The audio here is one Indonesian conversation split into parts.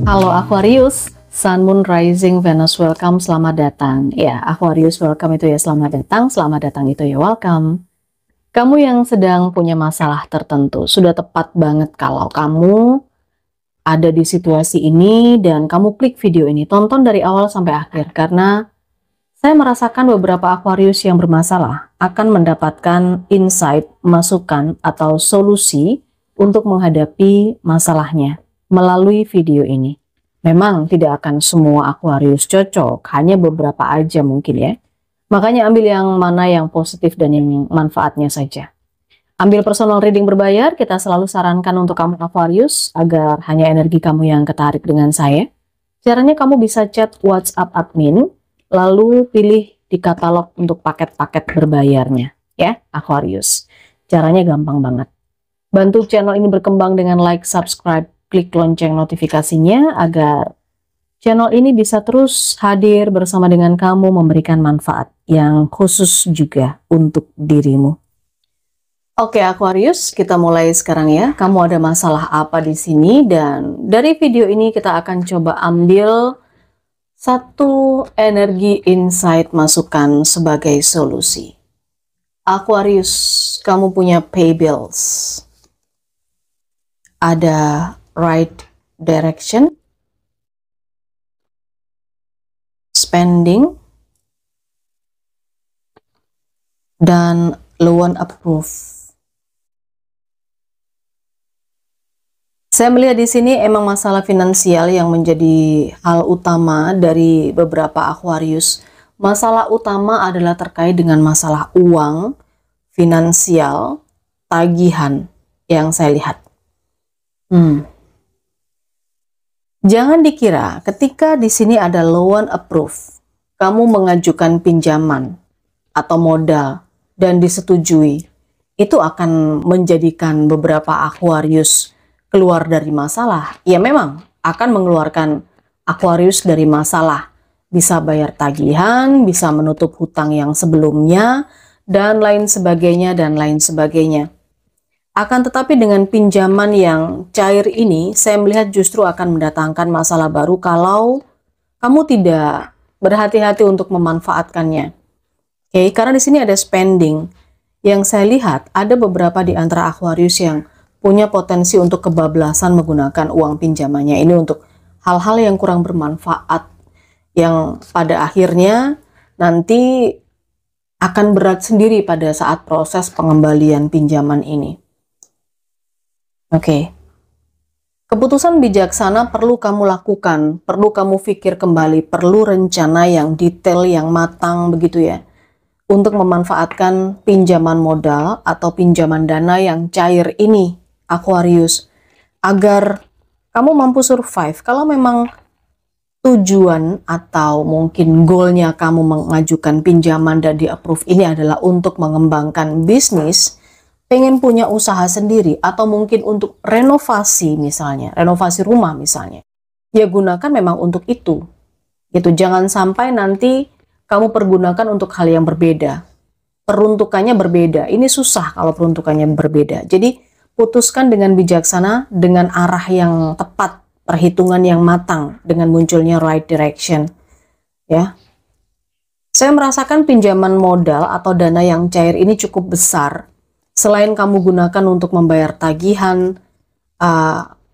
Halo Aquarius, Sun, Moon, Rising, Venus, welcome, selamat datang. Ya, Aquarius, welcome itu ya selamat datang itu ya welcome. Kamu yang sedang punya masalah tertentu, sudah tepat banget kalau kamu ada di situasi ini dan kamu klik video ini. Tonton dari awal sampai akhir, karena saya merasakan beberapa Aquarius yang bermasalah akan mendapatkan insight, masukan, atau solusi untuk menghadapi masalahnya melalui video ini. Memang tidak akan semua Aquarius cocok, hanya beberapa aja mungkin ya. Makanya ambil yang mana yang positif dan yang manfaatnya saja. Ambil personal reading berbayar, kita selalu sarankan untuk kamu Aquarius agar hanya energi kamu yang ketarik dengan saya. Caranya kamu bisa chat WhatsApp admin, lalu pilih di katalog untuk paket-paket berbayarnya ya Aquarius. Caranya gampang banget. Bantu channel ini berkembang dengan like, subscribe, klik lonceng notifikasinya agar channel ini bisa terus hadir bersama dengan kamu, memberikan manfaat yang khusus juga untuk dirimu. Oke Aquarius, kita mulai sekarang ya. Kamu ada masalah apa di sini? Dan dari video ini kita akan coba ambil satu energi insight masukan sebagai solusi. Aquarius, kamu punya pay bills. Ada right direction, spending, dan loan approve. Saya melihat di sini emang masalah finansial yang menjadi hal utama dari beberapa Aquarius. Masalah utama adalah terkait dengan masalah uang, finansial, tagihan yang saya lihat. Jangan dikira ketika di sini ada loan approve, kamu mengajukan pinjaman atau modal dan disetujui, itu akan menjadikan beberapa Aquarius keluar dari masalah. Ya memang akan mengeluarkan Aquarius dari masalah. Bisa bayar tagihan, bisa menutup hutang yang sebelumnya, dan lain sebagainya, dan lain sebagainya. Akan tetapi dengan pinjaman yang cair ini, saya melihat justru akan mendatangkan masalah baru kalau kamu tidak berhati-hati untuk memanfaatkannya. Oke, karena di sini ada spending. Yang saya lihat ada beberapa di antara Aquarius yang punya potensi untuk kebablasan menggunakan uang pinjamannya ini untuk hal-hal yang kurang bermanfaat, yang pada akhirnya nanti akan berat sendiri pada saat proses pengembalian pinjaman ini. Oke. Keputusan bijaksana perlu kamu lakukan, perlu kamu pikir kembali, perlu rencana yang detail, yang matang begitu ya, untuk memanfaatkan pinjaman modal atau pinjaman dana yang cair ini, Aquarius, agar kamu mampu survive. Kalau memang tujuan atau mungkin goalnya kamu mengajukan pinjaman dan di-approve ini adalah untuk mengembangkan bisnis, pengen punya usaha sendiri, atau mungkin untuk renovasi misalnya, renovasi rumah misalnya, ya gunakan memang untuk itu. Gitu, jangan sampai nanti kamu pergunakan untuk hal yang berbeda. Peruntukannya berbeda. Ini susah kalau peruntukannya berbeda. Jadi putuskan dengan bijaksana, dengan arah yang tepat, perhitungan yang matang, dengan munculnya right direction. Ya. Saya merasakan pinjaman modal atau dana yang cair ini cukup besar. Selain kamu gunakan untuk membayar tagihan,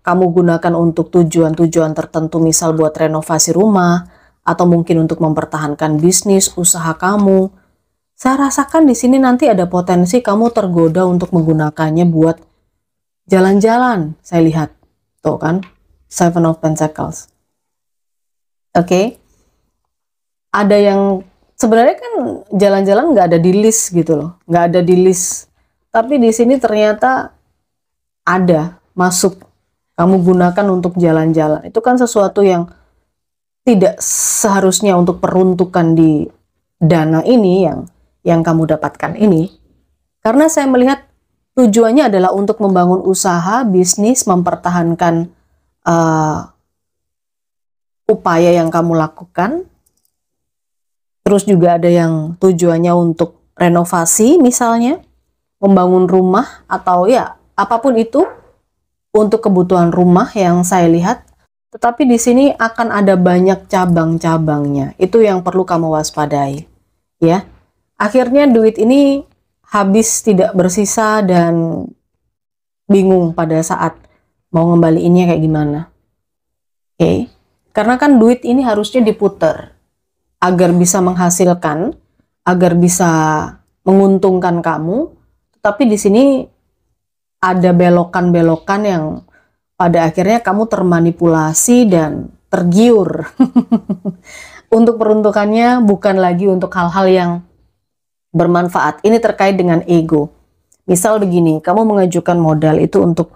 kamu gunakan untuk tujuan-tujuan tertentu, misal buat renovasi rumah, atau mungkin untuk mempertahankan bisnis, usaha kamu. Saya rasakan di sini nanti ada potensi kamu tergoda untuk menggunakannya buat jalan-jalan, saya lihat. Tuh kan, Seven of Pentacles. Oke. Ada yang, sebenarnya kan jalan-jalan nggak ada di list gitu loh, nggak ada di list. Tapi di sini ternyata ada masuk, kamu gunakan untuk jalan-jalan. Itu kan sesuatu yang tidak seharusnya untuk peruntukan di dana ini yang kamu dapatkan ini. Karena saya melihat tujuannya adalah untuk membangun usaha, bisnis, mempertahankan upaya yang kamu lakukan. Terus juga ada yang tujuannya untuk renovasi misalnya, membangun rumah, atau ya apapun itu untuk kebutuhan rumah yang saya lihat. tetapi di sini akan ada banyak cabang-cabangnya. Itu yang perlu kamu waspadai, ya. Akhirnya duit ini habis, tidak bersisa, dan bingung pada saat mau ngembaliinnya kayak gimana. Oke. Karena kan duit ini harusnya diputer agar bisa menghasilkan, agar bisa menguntungkan kamu, tapi di sini ada belokan-belokan yang pada akhirnya kamu termanipulasi dan tergiur. Untuk peruntukannya bukan lagi untuk hal-hal yang bermanfaat. Ini terkait dengan ego. Misal begini, kamu mengajukan modal itu untuk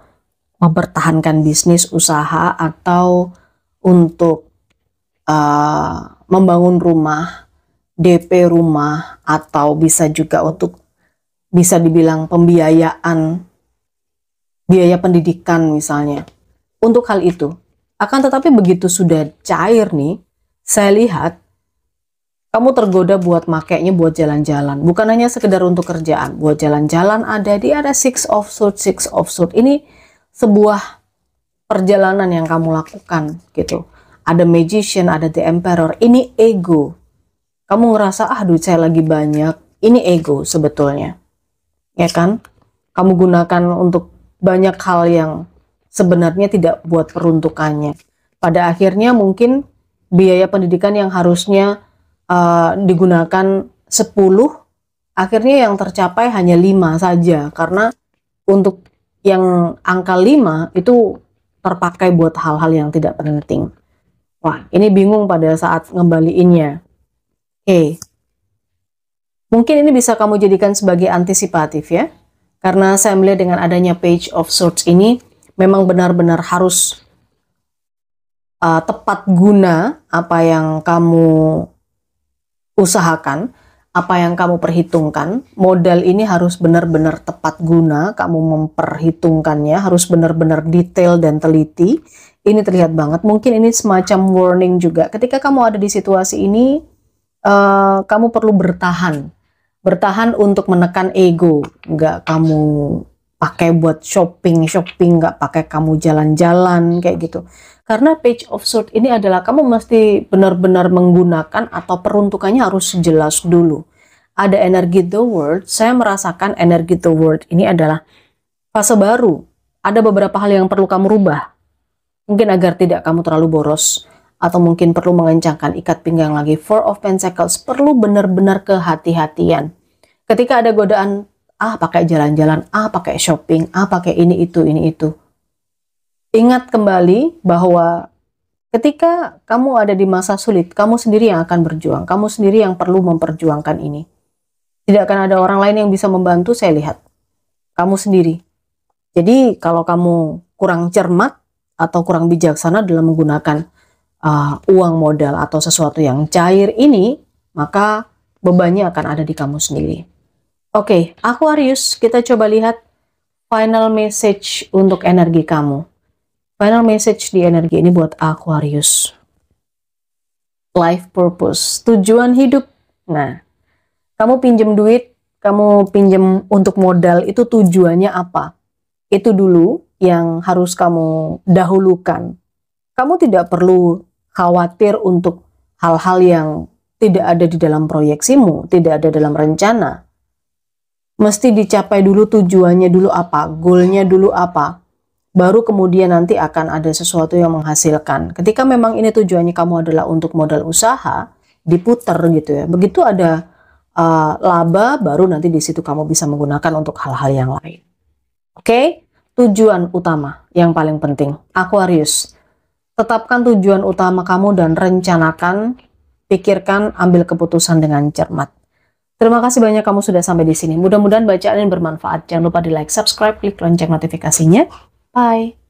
mempertahankan bisnis, usaha, atau untuk membangun rumah, DP rumah, atau bisa juga untuk, bisa dibilang pembiayaan, biaya pendidikan misalnya. Untuk hal itu, akan tetapi begitu sudah cair nih, saya lihat kamu tergoda buat makainya buat jalan-jalan. Bukan hanya sekedar untuk kerjaan, buat jalan-jalan ada Six of Swords, Six of Swords. Ini sebuah perjalanan yang kamu lakukan gitu. Ada Magician, ada The Emperor. Ini ego. Kamu ngerasa, duit saya lagi banyak. Ini ego sebetulnya. Ya kan? Kamu gunakan untuk banyak hal yang sebenarnya tidak buat peruntukannya. Pada akhirnya mungkin biaya pendidikan yang harusnya digunakan 10, akhirnya yang tercapai hanya 5 saja. Karena untuk yang angka 5 itu terpakai buat hal-hal yang tidak penting. Wah, ini bingung pada saat ngembaliinnya. Oke. Mungkin ini bisa kamu jadikan sebagai antisipatif ya. Karena saya melihat dengan adanya Page of Swords ini, memang benar-benar harus tepat guna apa yang kamu usahakan, apa yang kamu perhitungkan. Modal ini harus benar-benar tepat guna, kamu memperhitungkannya, harus benar-benar detail dan teliti. Ini terlihat banget, mungkin ini semacam warning juga. Ketika kamu ada di situasi ini, kamu perlu bertahan. Bertahan untuk menekan ego, nggak kamu pakai buat shopping, nggak pakai kamu jalan-jalan kayak gitu. Karena Page of Swords ini adalah kamu mesti benar-benar menggunakan atau peruntukannya harus jelas dulu. Ada energi The World, saya merasakan energi The World ini adalah fase baru. Ada beberapa hal yang perlu kamu rubah. Mungkin agar tidak kamu terlalu boros, atau mungkin perlu mengencangkan ikat pinggang lagi. Four of Pentacles, perlu benar-benar kehati-hatian. Ketika ada godaan, pakai jalan-jalan, pakai shopping, pakai ini itu. Ingat kembali bahwa ketika kamu ada di masa sulit, kamu sendiri yang akan berjuang. Kamu sendiri yang perlu memperjuangkan ini. Tidak akan ada orang lain yang bisa membantu, saya lihat. Kamu sendiri. Jadi kalau kamu kurang cermat atau kurang bijaksana dalam menggunakan uang modal atau sesuatu yang cair ini, maka bebannya akan ada di kamu sendiri. Oke, Aquarius, kita coba lihat final message untuk energi kamu. Final message di energi ini buat Aquarius. Life purpose, tujuan hidup. Nah, kamu pinjem duit, kamu pinjem untuk modal, itu tujuannya apa? Itu dulu yang harus kamu dahulukan. Kamu tidak perlu khawatir untuk hal-hal yang tidak ada di dalam proyeksimu, tidak ada dalam rencana. Mesti dicapai dulu tujuannya dulu apa, goalnya dulu apa. Baru kemudian nanti akan ada sesuatu yang menghasilkan. Ketika memang ini tujuannya kamu adalah untuk modal usaha, diputer gitu ya. Begitu ada laba, baru nanti di situ kamu bisa menggunakan untuk hal-hal yang lain. Oke? Tujuan utama yang paling penting, Aquarius. Tetapkan tujuan utama kamu dan rencanakan, pikirkan, ambil keputusan dengan cermat. Terima kasih banyak kamu sudah sampai di sini. Mudah-mudahan bacaan ini bermanfaat. Jangan lupa di like, subscribe, klik lonceng notifikasinya. Bye.